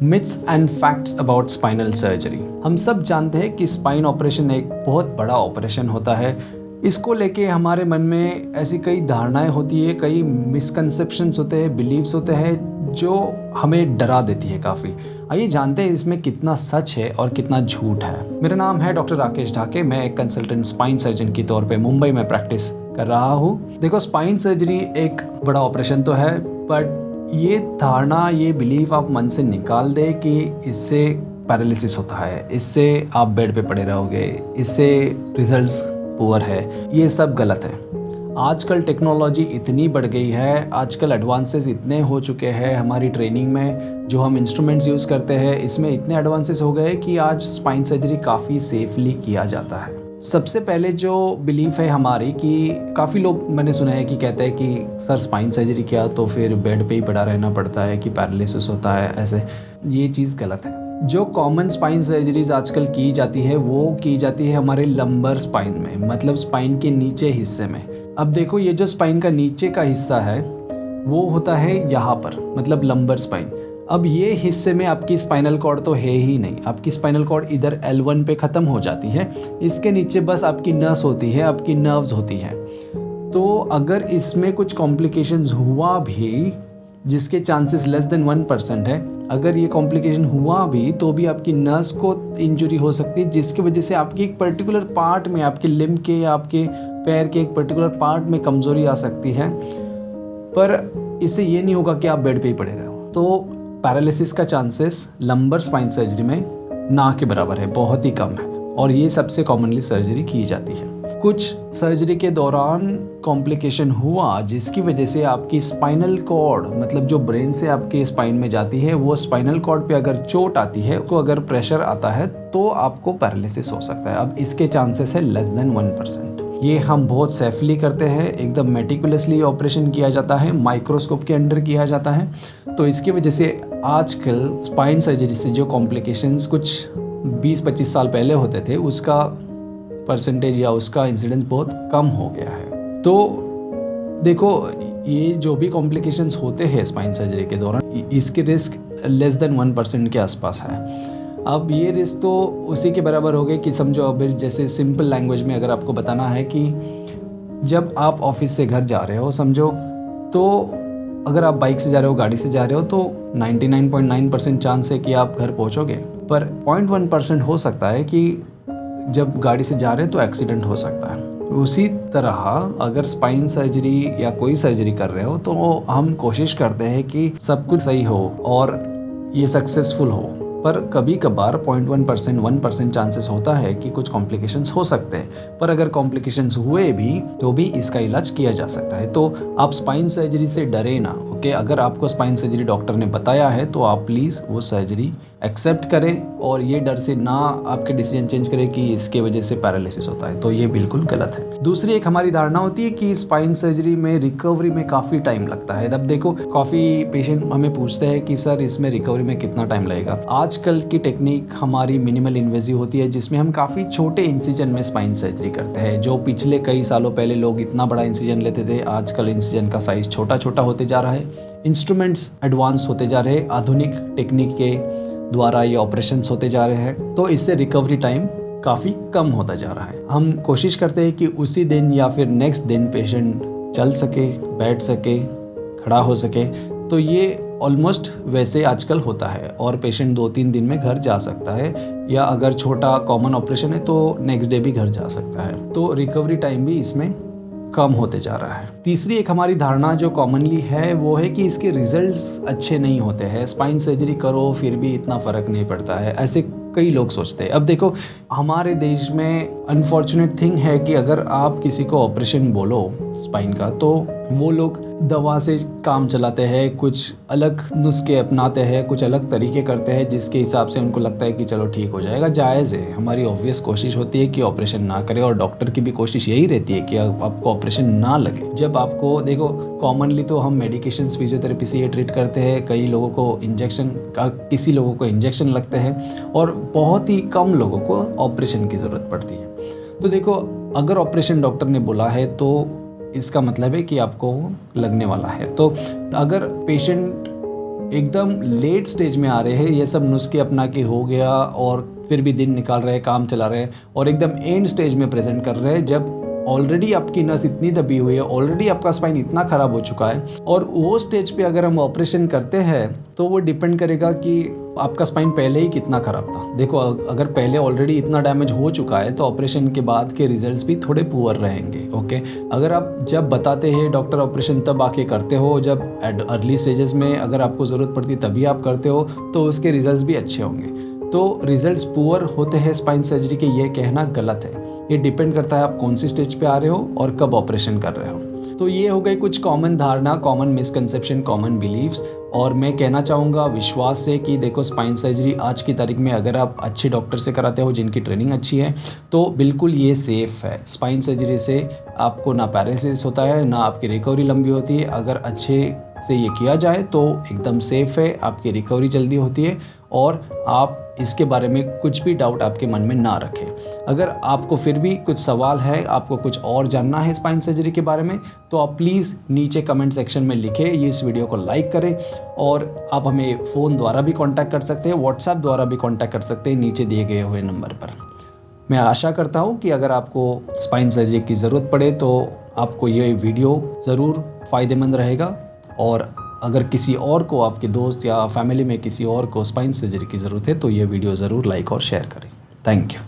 Myths and facts about spinal surgery. हम सब जानते हैं कि स्पाइन ऑपरेशन एक बहुत बड़ा ऑपरेशन होता है। इसको लेके हमारे मन में ऐसी कई धारणाएं होती है, कई मिसकंसेप्शंस होते हैं, बिलीव्स होते हैं जो हमें डरा देती है काफ़ी। आइए जानते हैं इसमें कितना सच है और कितना झूठ है। मेरा नाम है डॉक्टर राकेश ढाके। मैं एक कंसल्टेंट स्पाइन सर्जन के तौर पे मुंबई में प्रैक्टिस कर रहा हूँ। देखो, स्पाइन सर्जरी एक बड़ा ऑपरेशन तो है, बट ये धारणा, ये बिलीफ आप मन से निकाल दे कि इससे पैरालिसिस होता है, इससे आप बेड पे पड़े रहोगे, इससे रिजल्ट्स पुअर है, ये सब गलत है। आजकल टेक्नोलॉजी इतनी बढ़ गई है, आजकल एडवांसेस इतने हो चुके हैं हमारी ट्रेनिंग में, जो हम इंस्ट्रूमेंट्स यूज़ करते हैं इसमें इतने एडवांसेस हो गए कि आज स्पाइन सर्जरी काफ़ी सेफली किया जाता है। सबसे पहले जो बिलीफ है हमारी कि काफ़ी लोग मैंने सुना है कि कहते हैं कि सर स्पाइन सर्जरी किया तो फिर बेड पे ही पड़ा रहना पड़ता है, कि पैरालिसिस होता है, ऐसे ये चीज़ गलत है। जो कॉमन स्पाइन सर्जरीज आजकल की जाती है वो की जाती है हमारे लंबर स्पाइन में, मतलब स्पाइन के नीचे हिस्से में। अब देखो, ये जो स्पाइन का नीचे का हिस्सा है वो होता है यहाँ पर, मतलब लंबर स्पाइन। अब ये हिस्से में आपकी स्पाइनल कॉर्ड तो है ही नहीं, आपकी स्पाइनल कॉर्ड इधर L1 पे ख़त्म हो जाती है। इसके नीचे बस आपकी नस होती है, आपकी नर्व्स होती हैं। तो अगर इसमें कुछ कॉम्प्लिकेशंस हुआ भी, जिसके चांसेस लेस देन 1% है, अगर ये कॉम्प्लिकेशन हुआ भी तो भी आपकी नस को इंजरी हो सकती है, जिसकी वजह से आपकी एक पर्टिकुलर पार्ट में, आपके लिम्ब के या आपके पैर के एक पर्टिकुलर पार्ट में कमज़ोरी आ सकती है। पर इससे ये नहीं होगा कि आप बेड पे ही पड़े रहो। तो पैरालिसिस का चांसेस लंबर स्पाइन सर्जरी में ना के बराबर है, बहुत ही कम है, और ये सबसे कॉमनली सर्जरी की जाती है। कुछ सर्जरी के दौरान कॉम्प्लिकेशन हुआ जिसकी वजह से आपकी स्पाइनल कॉर्ड, मतलब जो ब्रेन से आपके स्पाइन में जाती है, वो स्पाइनल कॉर्ड पे अगर चोट आती है, उसको अगर प्रेशर आता है तो आपको पैरालिसिस हो सकता है। अब इसके चांसेस है लेस देन 1%। ये हम बहुत सेफली करते हैं, एकदम मेटिकुलसली ऑपरेशन किया जाता है, माइक्रोस्कोप के अंडर किया जाता है। तो इसकी वजह से आजकल स्पाइन सर्जरी से जो कॉम्प्लिकेशंस कुछ 20-25 साल पहले होते थे, उसका परसेंटेज या उसका इंसिडेंस बहुत कम हो गया है। तो देखो, ये जो भी कॉम्प्लिकेशंस होते हैं स्पाइन सर्जरी के दौरान, इसके रिस्क लेस देन 1% के आसपास है। अब ये रिस्क तो उसी के बराबर हो गए कि समझो, अब जैसे सिंपल लैंग्वेज में अगर आपको बताना है कि जब आप ऑफिस से घर जा रहे हो, समझो, तो अगर आप बाइक से जा रहे हो, गाड़ी से जा रहे हो, तो 99.9% चांस है कि आप घर पहुंचोगे। पर 0.1% हो सकता है कि जब गाड़ी से जा रहे हैं तो एक्सीडेंट हो सकता है। उसी तरह अगर स्पाइन सर्जरी या कोई सर्जरी कर रहे हो तो हम कोशिश करते हैं कि सब कुछ सही हो और ये सक्सेसफुल हो। पर कभी कभार 0.1%, 1% चांसेस होता है कि कुछ कॉम्प्लिकेशंस हो सकते हैं। पर अगर कॉम्प्लिकेशंस हुए भी तो भी इसका इलाज किया जा सकता है। तो आप स्पाइन सर्जरी से डरे ना, ओके। अगर आपको स्पाइन सर्जरी डॉक्टर ने बताया है तो आप प्लीज़ वो सर्जरी एक्सेप्ट करें, और ये डर से ना आपके डिसीजन चेंज करें कि इसके वजह से पैरालिसिस होता है, तो ये बिल्कुल गलत है। दूसरी एक हमारी धारणा होती है कि स्पाइन सर्जरी में रिकवरी में काफ़ी टाइम लगता है। अब देखो, काफ़ी पेशेंट हमें पूछते हैं कि सर इसमें रिकवरी में कितना टाइम लगेगा। आजकल की टेक्निक हमारी मिनिमल इन्वेजिव होती है, जिसमें हम काफ़ी छोटे इंसिजन में स्पाइन सर्जरी करते हैं। जो पिछले कई सालों पहले लोग इतना बड़ा इंसिजन लेते थे, आजकल इंसिजन का साइज छोटा छोटा होते जा रहा है। इंस्ट्रूमेंट्स एडवांस होते जा रहे हैं, आधुनिक टेक्निक के द्वारा ये ऑपरेशंस होते जा रहे हैं, तो इससे रिकवरी टाइम काफ़ी कम होता जा रहा है। हम कोशिश करते हैं कि उसी दिन या फिर नेक्स्ट दिन पेशेंट चल सके, बैठ सके, खड़ा हो सके। तो ये ऑलमोस्ट वैसे आजकल होता है और पेशेंट 2-3 दिन में घर जा सकता है, या अगर छोटा कॉमन ऑपरेशन है तो नेक्स्ट डे भी घर जा सकता है। तो रिकवरी टाइम भी इसमें कम होते जा रहा है। तीसरी एक हमारी धारणा जो कॉमनली है वो है कि इसके रिजल्ट्स अच्छे नहीं होते हैं, स्पाइन सर्जरी करो फिर भी इतना फ़र्क नहीं पड़ता है, ऐसे कई लोग सोचते हैं। अब देखो, हमारे देश में अनफॉर्चुनेट थिंग है कि अगर आप किसी को ऑपरेशन बोलो स्पाइन का, तो वो लोग दवा से काम चलाते हैं, कुछ अलग नुस्खे अपनाते हैं, कुछ अलग तरीके करते हैं, जिसके हिसाब से उनको लगता है कि चलो ठीक हो जाएगा। जायज़ है, हमारी ऑब्वियस कोशिश होती है कि ऑपरेशन ना करें, और डॉक्टर की भी कोशिश यही रहती है कि आपको ऑपरेशन ना लगे। जब आपको देखो, कॉमनली तो हम मेडिकेशंस, फिजियोथेरेपी से ये ट्रीट करते हैं। कई लोगों को इंजेक्शन का, किसी लोगों को इंजेक्शन लगते हैं, और बहुत ही कम लोगों को ऑपरेशन की ज़रूरत पड़ती है। तो देखो, अगर ऑपरेशन डॉक्टर ने बोला है तो इसका मतलब है कि आपको लगने वाला है। तो अगर पेशेंट एकदम लेट स्टेज में आ रहे हैं, ये सब नुस्खे अपना के हो गया और फिर भी दिन निकाल रहे हैं, काम चला रहे हैं और एकदम एंड स्टेज में प्रेजेंट कर रहे हैं, जब ऑलरेडी आपकी नस इतनी दबी हुई है, ऑलरेडी आपका स्पाइन इतना ख़राब हो चुका है, और वो स्टेज पे अगर हम ऑपरेशन करते हैं तो वो डिपेंड करेगा कि आपका स्पाइन पहले ही कितना ख़राब था। देखो, अगर पहले ऑलरेडी इतना डैमेज हो चुका है तो ऑपरेशन के बाद के रिजल्ट्स भी थोड़े पुअर रहेंगे। ओके, अगर आप जब बताते हैं डॉक्टर ऑपरेशन तब आके करते हो, जब अर्ली स्टेजेस में अगर आपको ज़रूरत पड़ती तभी आप करते हो, तो उसके रिजल्ट्स भी अच्छे होंगे। तो रिजल्ट्स पुअर होते हैं स्पाइन सर्जरी के, ये कहना गलत है। ये डिपेंड करता है आप कौन सी स्टेज पे आ रहे हो और कब ऑपरेशन कर रहे हो। तो ये हो गई कुछ कॉमन धारणा, कॉमन मिसकंसेप्शन, कॉमन बिलीव्स। और मैं कहना चाहूँगा विश्वास से कि देखो, स्पाइन सर्जरी आज की तारीख में अगर आप अच्छे डॉक्टर से कराते हो जिनकी ट्रेनिंग अच्छी है तो बिल्कुल ये सेफ़ है। स्पाइन सर्जरी से आपको ना पैरालिसिस होता है, ना आपकी रिकवरी लंबी होती है। अगर अच्छे से ये किया जाए तो एकदम सेफ़ है, आपकी रिकवरी जल्दी होती है और आप इसके बारे में कुछ भी डाउट आपके मन में ना रखें। अगर आपको फिर भी कुछ सवाल है, आपको कुछ और जानना है स्पाइन सर्जरी के बारे में, तो आप प्लीज़ नीचे कमेंट सेक्शन में लिखें, ये इस वीडियो को लाइक करें। और आप हमें फ़ोन द्वारा भी कांटेक्ट कर सकते हैं, व्हाट्सएप द्वारा भी कांटेक्ट कर सकते हैं नीचे दिए गए हुए नंबर पर। मैं आशा करता हूँ कि अगर आपको स्पाइन सर्जरी की ज़रूरत पड़े तो आपको ये वीडियो ज़रूर फ़ायदेमंद रहेगा। और अगर किसी और को, आपके दोस्त या फैमिली में किसी और को स्पाइन सर्जरी की ज़रूरत है तो ये वीडियो ज़रूर लाइक और शेयर करें। Thank you.